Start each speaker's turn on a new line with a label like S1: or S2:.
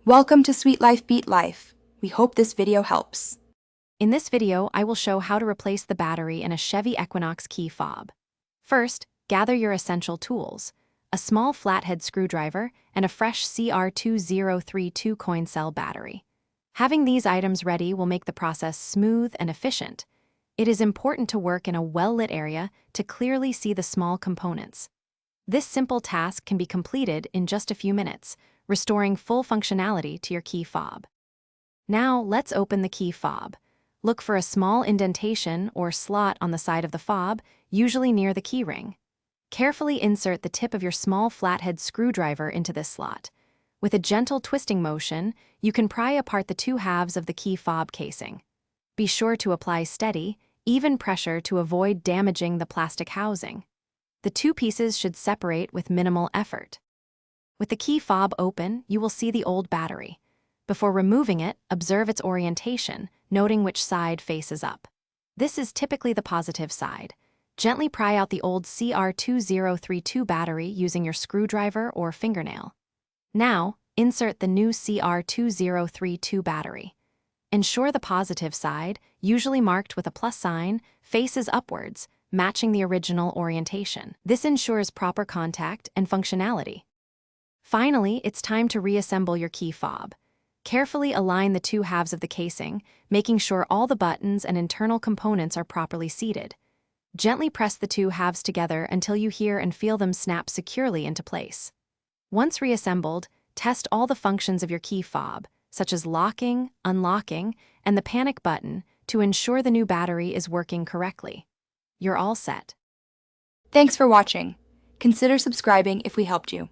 S1: Welcome to Sweet Life Beat Life. We hope this video helps.
S2: In this video, I will show how to replace the battery in a Chevy Equinox key fob. First, gather your essential tools: a small flathead screwdriver and a fresh CR2032 coin cell battery. Having these items ready will make the process smooth and efficient. It is important to work in a well-lit area to clearly see the small components. This simple task can be completed in just a few minutes, restoring full functionality to your key fob. Now, let's open the key fob. Look for a small indentation or slot on the side of the fob, usually near the key ring. Carefully insert the tip of your small flathead screwdriver into this slot. With a gentle twisting motion, you can pry apart the two halves of the key fob casing. Be sure to apply steady, even pressure to avoid damaging the plastic housing. The two pieces should separate with minimal effort. With the key fob open, you will see the old battery. Before removing it, observe its orientation, noting which side faces up. This is typically the positive side. Gently pry out the old CR2032 battery using your screwdriver or fingernail. Now, insert the new CR2032 battery. Ensure the positive side, usually marked with a plus sign, faces upwards, matching the original orientation. This ensures proper contact and functionality. Finally, it's time to reassemble your key fob. Carefully align the two halves of the casing, making sure all the buttons and internal components are properly seated. Gently press the two halves together until you hear and feel them snap securely into place. Once reassembled, test all the functions of your key fob, such as locking, unlocking, and the panic button, to ensure the new battery is working correctly. You're all set.
S1: Thanks for watching. Consider subscribing if we helped you.